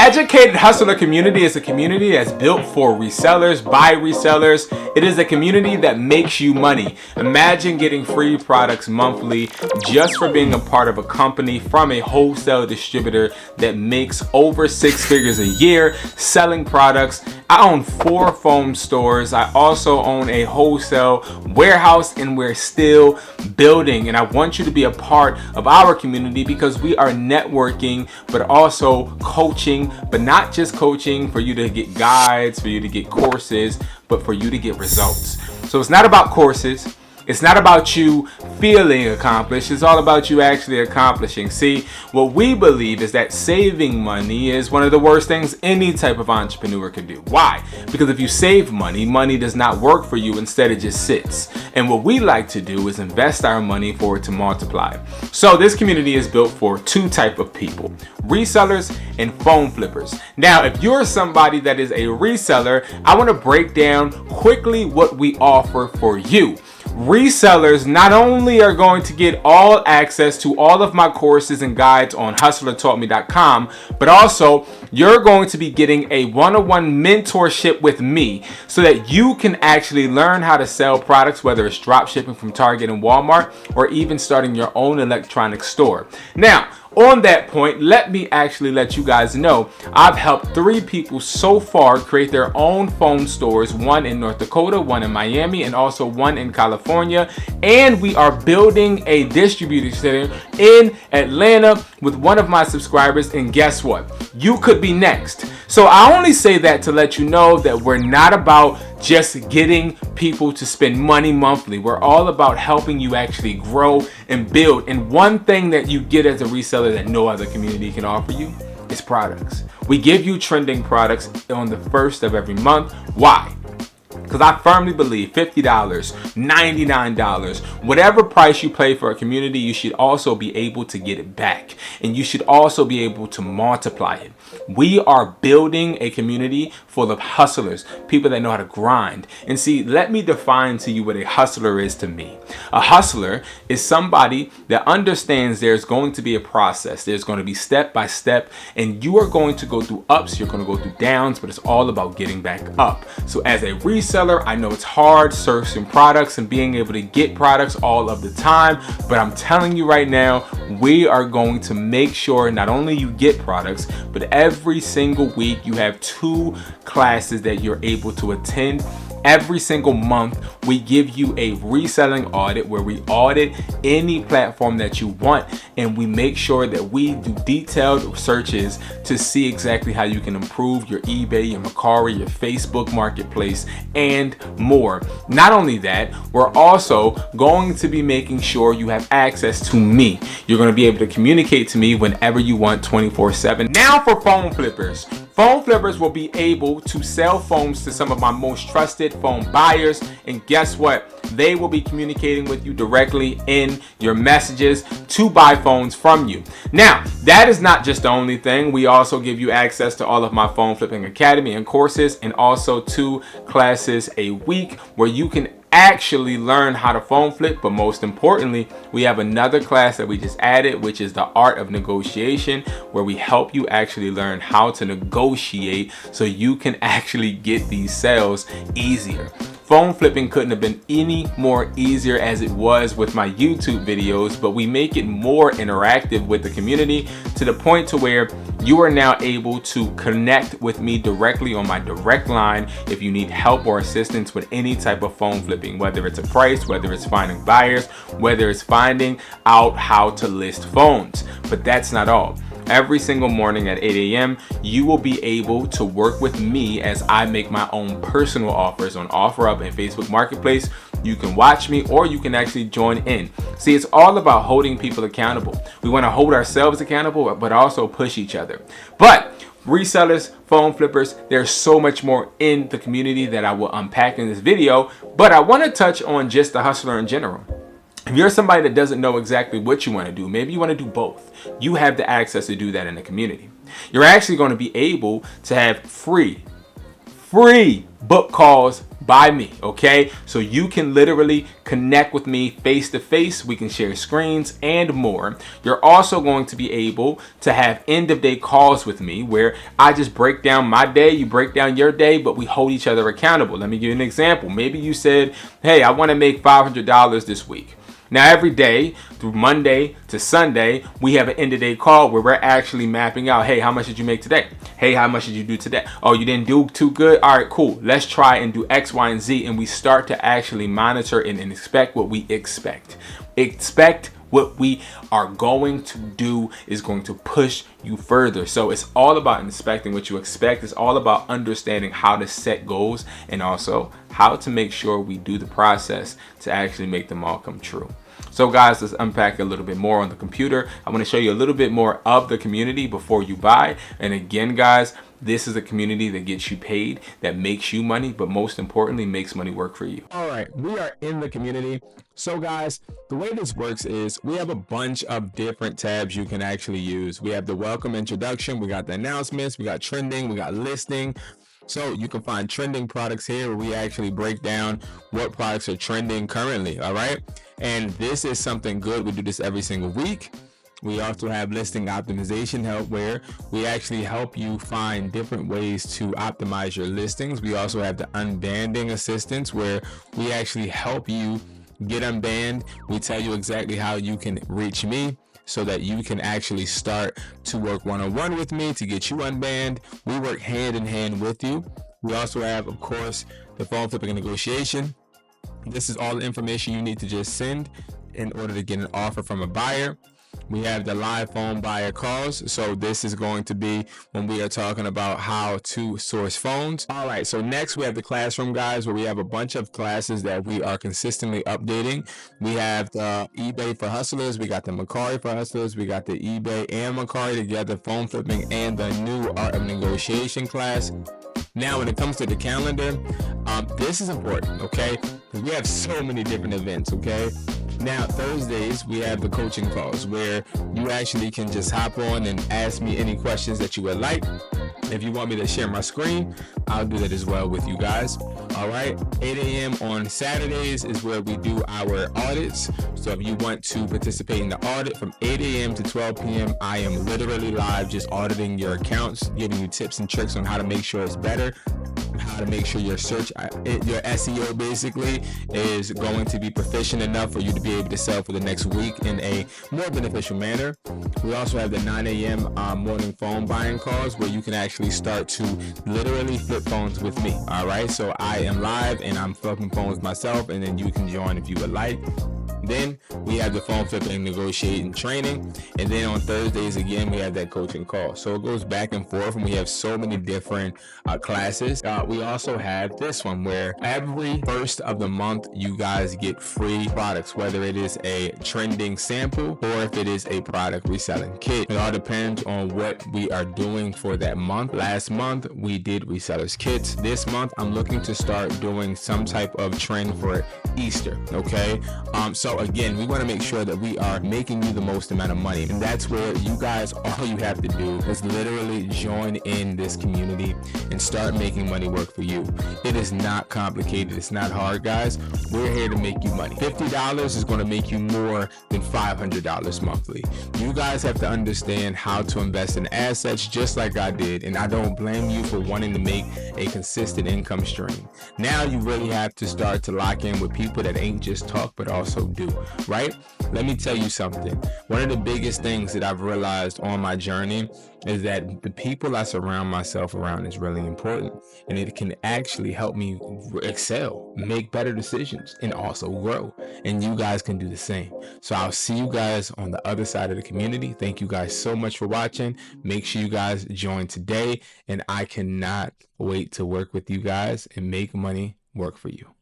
Educated Hustler community is a community that's built for resellers, by resellers. It is a community that makes you money. Imagine getting free products monthly just for being a part of a company from a wholesale distributor that makes over 6 figures a year selling products. I own 4 foam stores. I also own a wholesale warehouse, and we're still building. And I want you to be a part of our community because we are networking, but also coaching, but not just coaching for you to get guides, for you to get courses, but for you to get results. So it's not about courses. It's not about you feeling accomplished. It's all about you actually accomplishing. See, what we believe is that saving money is one of the worst things any type of entrepreneur can do. Why? Because if you save money, money does not work for you. Instead, it just sits. And what we like to do is invest our money for it to multiply. So this community is built for 2 types of people: resellers and phone flippers. Now, if you're somebody that is a reseller, I want to break down quickly what we offer for you. Resellers not only are going to get all access to all of my courses and guides on hustlertaughtme.com, but also you're going to be getting a one-on-one mentorship with me so that you can actually learn how to sell products, whether it's drop shipping from Target and Walmart or even starting your own electronic store. Now, on that point, let me actually let you guys know I've helped 3 people so far create their own phone stores, 1 in North Dakota, 1 in Miami, and also 1 in California. And we are building a distribution center in Atlanta with one of my subscribers. And guess what? You could be next. So I only say that to let you know that we're not about just getting people to spend money monthly. We're all about helping you actually grow and build. And one thing that you get as a reseller that no other community can offer you is products. We give you trending products on the 1st of every month. Why? Because I firmly believe $50, $99, whatever price you pay for a community, you should also be able to get it back. And you should also be able to multiply it. We are building a community full of hustlers, people that know how to grind. And see, let me define to you what a hustler is to me. A hustler is somebody that understands there's going to be a process. There's going to be step by step, and you are going to go through ups, you're going to go through downs, but it's all about getting back up. So as a reseller, I know it's hard sourcing products and being able to get products all of the time, but I'm telling you right now, we are going to make sure not only you get products, but every single week you have 2 classes that you're able to attend. Every single month, we give you a reselling audit where we audit any platform that you want, and we make sure that we do detailed searches to see exactly how you can improve your eBay, your Mercari, your Facebook marketplace, and more. Not only that, we're also going to be making sure you have access to me. You're going to be able to communicate to me whenever you want, 24/7. Now for phone flippers. Phone flippers will be able to sell phones to some of my most trusted phone buyers, and guess what? They will be communicating with you directly in your messages to buy phones from you. Now, that is not just the only thing. We also give you access to all of my phone flipping academy and courses, and also 2 classes a week where you can actually learn how to phone flip. But most importantly, we have another class that we just added, which is the art of negotiation, where we help you actually learn how to negotiate so you can actually get these sales easier. Phone flipping couldn't have been any more easier as it was with my YouTube videos, but we make it more interactive with the community to the point to where you are now able to connect with me directly on my direct line if you need help or assistance with any type of phone flipping, whether it's a price, whether it's finding buyers, whether it's finding out how to list phones. But that's not all. Every single morning at 8 a.m., you will be able to work with me as I make my own personal offers on OfferUp and Facebook Marketplace. You can watch me, or you can actually join in. See, it's all about holding people accountable. We want to hold ourselves accountable, but also push each other. But resellers, phone flippers, there's so much more in the community that I will unpack in this video, but I want to touch on just the hustler in general. If you're somebody that doesn't know exactly what you want to do, maybe you want to do both, you have the access to do that in the community. You're actually going to be able to have free book calls by me, okay? So you can literally connect with me face to face. We can share screens and more. You're also going to be able to have end of day calls with me where I just break down my day, you break down your day, but we hold each other accountable. Let me give you an example. Maybe you said, hey, I want to make $500 this week. Now, every day through Monday to Sunday, we have an end of day call where we're actually mapping out, hey, how much did you make today? Hey, how much did you do today? Oh, you didn't do too good? All right, cool. Let's try and do X, Y, and Z. And we start to actually monitor and expect what we expect. Expect what we are going to do is going to push you further. So it's all about inspecting what you expect. It's all about understanding how to set goals and also how to make sure we do the process to actually make them all come true. So guys, let's unpack a little bit more on the computer. I want to show you a little bit more of the community before you buy. And again, guys, this is a community that gets you paid, that makes you money, but most importantly, makes money work for you. All right, we are in the community. So guys, the way this works is we have a bunch of different tabs you can actually use. We have the welcome introduction, we got the announcements, we got trending, we got listing. So you can find trending products here where we actually break down what products are trending currently, all right? And this is something good. We do this every single week. We also have listing optimization help where we actually help you find different ways to optimize your listings. We also have the unbanding assistance where we actually help you get unbanned. We tell you exactly how you can reach me so that you can actually start to work one-on-one with me to get you unbanned. We work hand in hand with you. We also have, of course, the phone flipping and negotiation. This is all the information you need to just send in order to get an offer from a buyer. We have the live phone buyer calls. So this is going to be when we are talking about how to source phones. All right, so next we have the classroom, guys, where we have a bunch of classes that we are consistently updating. We have the eBay for hustlers. We got the Mercari for hustlers. We got the eBay and Mercari together, phone flipping, and the new art of negotiation class. Now, when it comes to the calendar, this is important, okay? Because we have so many different events, okay? Now, Thursdays, we have the coaching calls where you actually can just hop on and ask me any questions that you would like. If you want me to share my screen, I'll do that as well with you guys. All right, 8 a.m. on Saturdays is where we do our audits. So if you want to participate in the audit from 8 a.m. to 12 p.m., I am literally live just auditing your accounts, giving you tips and tricks on how to make sure it's better, how to make sure your search, your SEO basically is going to be proficient enough for you to be able to sell for the next week in a more beneficial manner. We also have the 9 a.m. Morning phone buying calls where you can actually start to literally flip phones with me. All right, so I am live and I'm flipping phones myself, and then you can join if you would like. Then we have the phone flipping, negotiating, training. And then on Thursdays, again, we have that coaching call. So it goes back and forth, and we have so many different classes. We also have this one where every first of the month, you guys get free products, whether it is a trending sample or if it is a product reselling kit. It all depends on what we are doing for that month. Last month, we did resellers kits. This month, I'm looking to start doing some type of trend for Easter, okay? So again, we want to make sure that we are making you the most amount of money, and that's where you guys, all you have to do is literally join in this community and start making money work for you. It is not complicated. It's not hard, guys. We're here to make you money. $50 is going to make you more than $500 monthly. You guys have to understand how to invest in assets just like I did, and I don't blame you for wanting to make a consistent income stream. Now you really have to start to lock in with people that ain't just talk but also do, right? Let me tell you something. One of the biggest things that I've realized on my journey is that the people I surround myself around is really important, and it can actually help me excel, make better decisions, and also grow. And you guys can do the same. So I'll see you guys on the other side of the community. Thank you guys so much for watching. Make sure you guys join today, and I cannot wait to work with you guys and make money work for you.